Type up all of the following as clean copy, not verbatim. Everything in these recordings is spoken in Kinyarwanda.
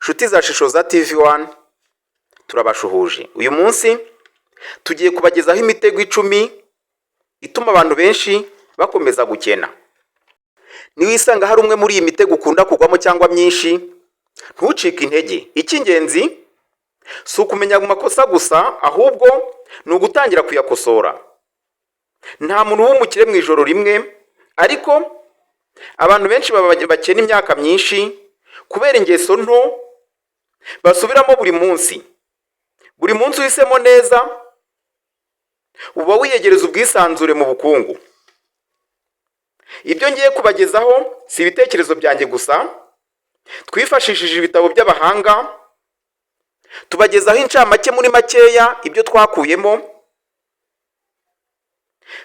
Nshuti za Shishoza TV1 turabashuhuje. Uyu munsi tugiye kubagezaho imitego 10 ituma abantu benshi bakomeza gukena. Niwisanga hari umwe muri iyi mitego ukunda kugwamo cyangwa myinshi, ntucike intege. Icy'ingenzi si ukumenya mu makosa gusa, ahubwo ni ugutangira kuyakosora. Nta muntu w'umukire mu ijoro rimwe, ariko abantu benshi bakena imyaka myinshi kubera ingeso nto basubiramo buri munsi. Buri munsi uhisemo neza, uba wiyegereza ubwisanzure mu bukungu. Ibyo ngiye kubagezaho si ibitekerezo byanjye gusa, twifashishije ibitabo by'abahanga, tubagezaho incamake muri makeya ibyo twakuyemo,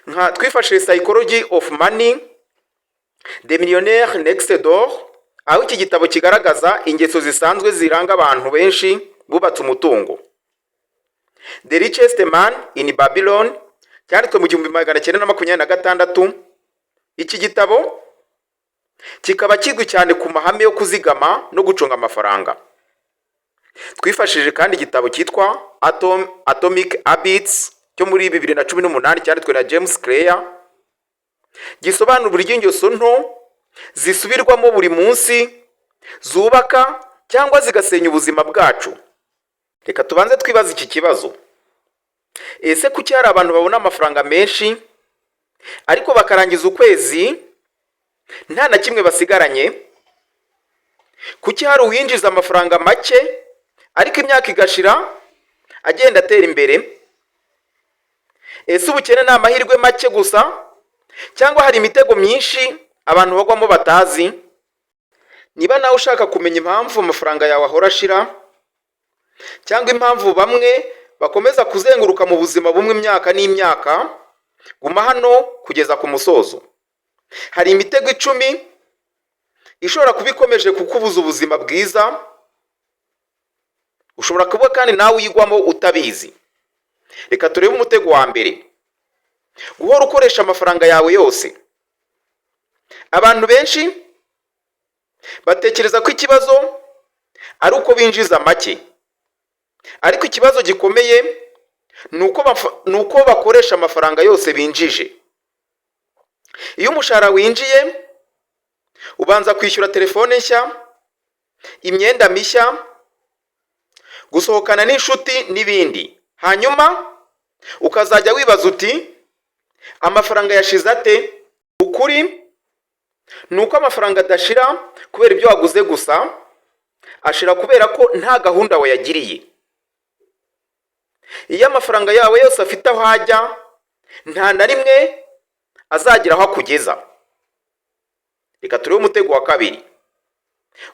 nka twifashishije Psychology of Money, The Millionaire Next Door, aho iki gitabo kigaragaza ingeso zisanzwe ziranga abantu benshi bubatse umutungo. The Richest Man in Babylon, cyanditswe mu 1926. Iki gitabo kikaba kizwi cyane ku mahame yo kuzigama no gucunga amafaranga. Twifashishije kandi igitabo cyitwa Atomic Habits cyo muri 2018 cyanditswe na James Clear, gisobanura uburyo ingeso nto zisubirwamo buri munsi zubaka cyangwa zigasenya ubuzima bwacu. Reka tubanze twibaza iki kibazo: ese kuki hari abantu babona amafaranga menshi ariko bakarangiza ukwezi nta na kimwe basigaranye? Kuki hari uwinjiza amafaranga make ariko imyaka igashira agenda atera imbere? Ese ubukene ni amahirwe make gusa cyangwa hari imitego myinshi abantu bagwamo batazi? Niba nawe ushaka kumenya impamvu amafaranga yawe ahora ashira, cyangwa impamvu bamwe bakomeza kuzenguruka mu buzima bumwe imyaka n'imyaka, guma hano kugeza ku musozo. Hari imitego 10 ishobora kuba ikomeje kukubuza ubuzima bwiza. Ushobora kuba kandi nawe uyigwamo utabizi. Reka turebe umutego wa mbere: guhora ukoresha amafaranga yawe yose. Abantu benshi batekereza ko ikibazo ari uko binjiza make, ariko ikibazo gikomeye ni uko bakoresha amafaranga yose binjije. Iyo umushahara winjiye, ubanza kwishyura telefone nshya, imyenda mishya, gusohokana n'inshuti n'ibindi. Hanyuma ukazajya wibaza uti, amafaranga yashize ate? Ukuri ni uko amafaranga adashira kubera ibyo waguze gusa, ashira kubera ko nta gahunda wayagiriye. Iyo amafaranga yawe yose afite aho ajya, nta na rimwe azagira aho akugeza. Reka turebe umutego wa kabiri: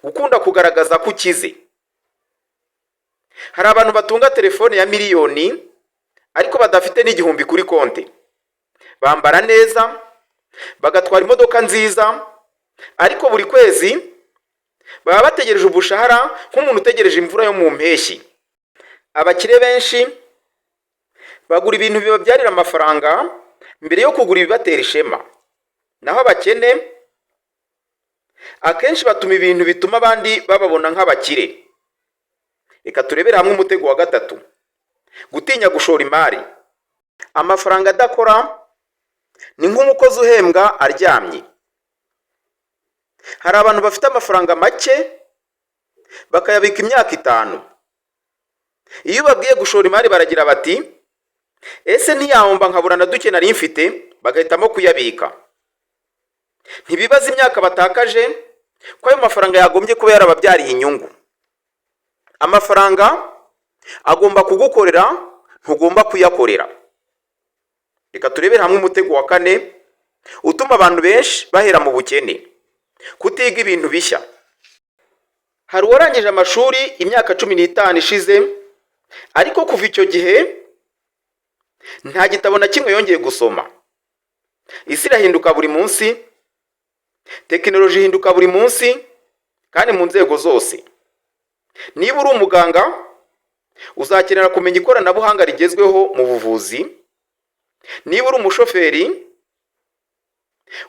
gukunda kugaragaza ko ukize. Hari abantu batunga telefone ya miliyoni ariko badafite n'igihumbi kuri konti. Bambara neza, bagatwara imodoka nziza, ariko buri kwezi baba bategereje ubushahara nk'umuntu utegereje imvura yo mu mpeshyi. Abakire benshi bagura ibintu bibabyarira amafaranga mbere yo kugura ibibatera ishema. Naho abakene akenshi batuma ibintu bituma abandi bababona nk'abakire. Reka turebere hamwe umutego wa gatatu: gutinya gushora imari. Amafaranga adakora ni nk'umukozi uhembwa aryamye. Hari abantu bafite amafaranga make bakayabika imyaka 5. Iyo babwiye gushora imari baragira bati, ese ntiyahomba nkabura na duke nari mfite, bagahitamo kuyabika. Ntibibaza imyaka batakaje ko ayo mafaranga yagombye kuba yarababyariye inyungu. Amafaranga agomba kugukorera, ntugomba kuyakorera. Reka turebere hamwe umutego wa kane utuma abantu benshi bahera mu bukene: kutiga ibintu bishya. Hari uwarangije amashuri imyaka 15 ishize, ariko kuva icyo gihe nta gitabo na kimwe yongeye gusoma. Isi irahinduka buri munsi, tekinoloji ihinduka buri munsi, kandi mu nzego zose. Niba uri umuganga, uzakenera kumenya ikoranabuhanga rigezweho mu buvuzi. Niba uri umushoferi,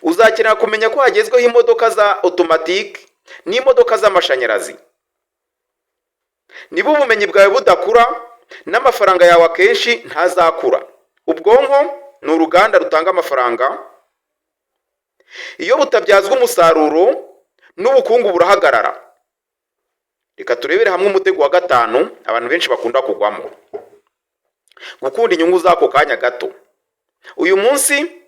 uzakenera kumenya ko hagezweho imodoka za automatic n'imodoka z'amashanyarazi. niba ubumenyi bwawe budakura n'amafaranga yawe akenshi ntazakura. Ubwonko ni uruganda rutanga amafaranga, iyo butabyazwa umusaruro n'ubukungu burahagarara. Reka turebere hamwe umutego wa gatanu abantu benshi bakunda kugwamo: gukunda inyungu z'ako kanya gato. Uyu munsi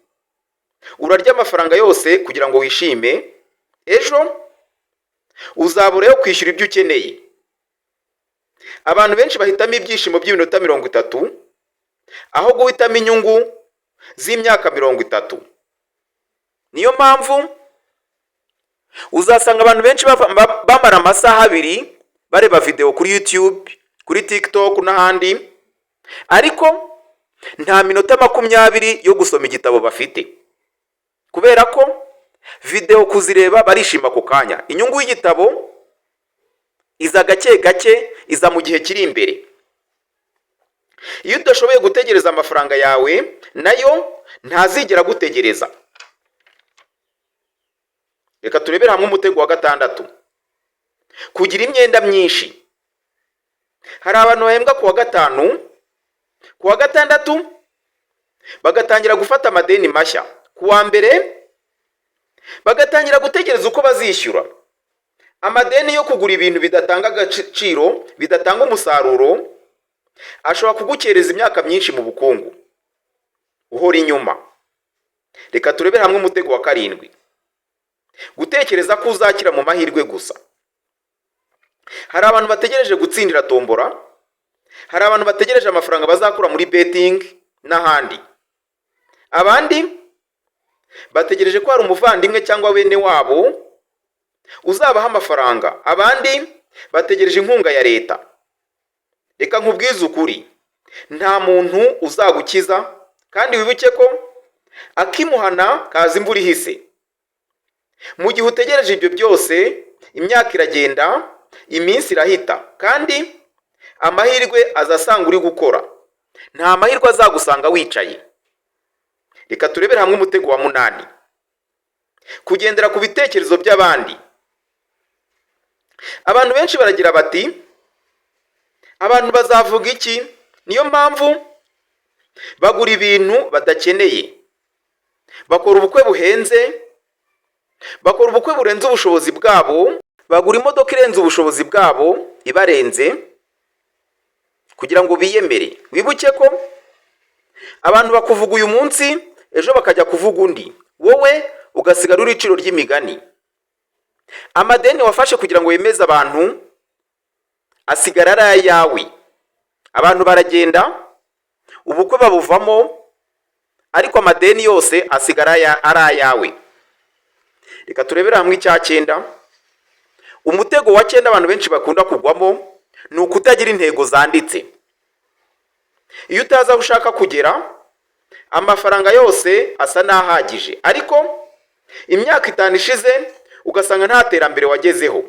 urarya amafaranga yose kugira ngo wishime, ejo uzabureho kwishyura ibyo ukeneye. Abantu benshi bahitamo ibyishimo by'iminota 30 aho guhitamo inyungu z'imyaka 30. Niyo mpamvu uzasanga abantu benshi bamara amasaha 2 bareba video kuri YouTube, kuri TikTok n'ahandi, ariko nta minota 20 yo gusoma igitabo bafite, kubera ko video kuzireba barishima ku kanya. Inyungu y'igitabo iza gake gake, iza mu gihe kiri imbere. Iyo udashoboye gutegereza amafaranga yawe, nayo ntazigera gutegereza. Reka turebere hamwe umutego wa gatandatu: kugira imyenda myinshi. Hari abantu bahembwa ku wa gatanu, ku wa gatandatu bagatangira gufata amadeni mashya, ku wa mbere bagatangira gutegereza uko bazishyura. Amadeni yo kugura ibintu bidatanga agaciro, bidatanga umusaruro, ashobora kugukereza imyaka myinshi mu bukungu, uhora inyuma. Reka turebere hamwe umutego wa karindwi: gutekereza ko uzakira mu mahirwe gusa. Hari abantu bategereje gutsindira tombora, hari abantu bategereje amafaranga bazakura muri betting n'ahandi. Abandi bategereje ko hari umuvandimwe cyangwa bene wabo uzabaha amafaranga. Abandi bategereje inkunga ya leta. Reka nkubwize ukuri, nta muntu uzagukiza, kandi wibuke ko akimuhana kaza imvura ihise. Mu gihe utegereje ibyo byose, imyaka iragenda, iminsi irahita, kandi amahirwe azasanga uri gukora. Nta mahirwe azagusanga wicaye. Reka turebere hamwe umutego wa 8: kugendera ku bitekerezo by'abandi. Abantu benshi baragira bati, abantu bazavuga iki? Niyo mpamvu bagura ibintu badakeneye, bakora ubukwe buhenze, bakora ubukwe burenze ubushobozi bwabo, bagura imodoka irenze ubushobozi bwabo ibarenze, kugira ngo biyemere. Wibuke ko abantu bakuvuga uyu munsi, ejo bakajya kuvuga undi, wowe ugasigara uri iciro ry'imigani. Amadeni wafashe kugira ngo wemeze abantu asigara ari ayawe. Abantu baragenda, ubukwe babuvamo, ariko amadeni yose asigara ari ayawe. Reka turebere hamwe icya 9. Umutego wa 9 abantu benshi bakunda kugwamo ni ukutagira intego zanditse. Iyo utaza aho ushaka kugera, amafaranga yose asa n'ahagije, ariko imyaka 5 ishize ugasanga nta terambere wagezeho.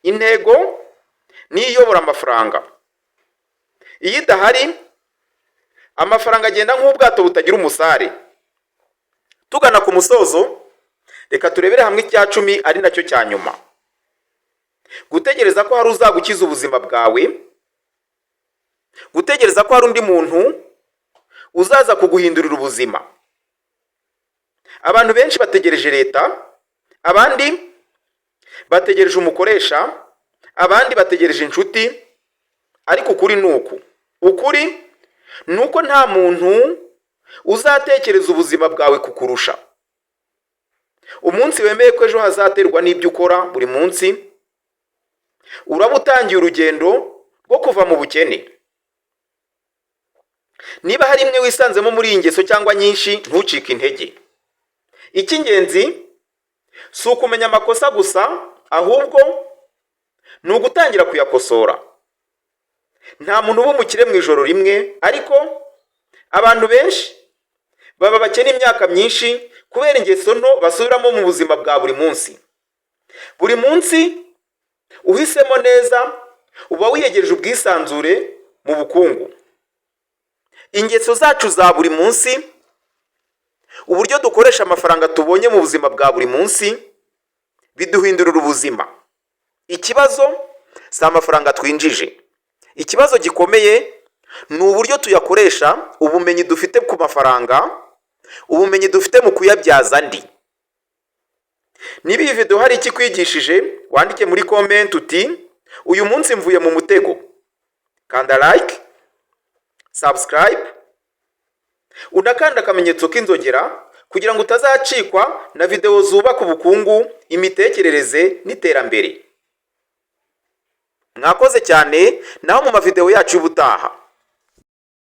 Intego ni iyobora amafaranga. Iyo idahari, amafaranga agenda nk'ubwato butagira umusare. Tugana ku musozo, reka turebere hamwe icya 10 ari nacyo cya nyuma: gutegereza ko hari uzagukiza ubuzima bwawe, gutegereza ko hari undi muntu uzaza kuguhindurira ubuzima. Abantu benshi bategereje leta, abandi bategereje umukoresha, abandi bategereje inshuti, ariko ukuri nuko nta muntu uzatekereza ubuzima bwawe kukurusha. Umunsi wemeye ko ejo hazaterwa n'ibyo ukora buri munsi, uraba utangiye urugendo rwo kuva mu bukene. Niba hari imwe wisanzemo muri iyi ngeso cyangwa nyinshi, ntucike intege. Icy'ingenzi si ukumenya amakosa gusa, ahubwo ni ugutangira kuyakosora. Nta muntu uba umukire mu ijoro rimwe, ariko abantu benshi baba bakene imyaka myinshi kubera ingeso nto basubiramo mu buzima bwa buri munsi. Buri munsi uhisemo neza, uba wiyegereje ubwisanzure mu bukungu. Ingeso zacu za buri munsi, uburyo dukoresha amafaranga tubonye mu buzima bwa buri munsi, biduhindurira ubuzima. Ikibazo si amafaranga twinjije, Ikibazo gikomeye ni uburyo tuyakoresha, ubumenyi dufite ku mafaranga, ubumenyi dufite mu kuyabyaza andi. Niba iyi video hari ikikwigishije, wandike muri comment uti uyu munsi mvuye mu mutego. Kanda like, subscribe, unakanda akamenyetso k'inzogera kugira ngo utazacikwa na video zubaka ubukungu, imitekerereze n'iterambere. Mwakoze cyane, naho mu mavideo yacu y'ubutaha.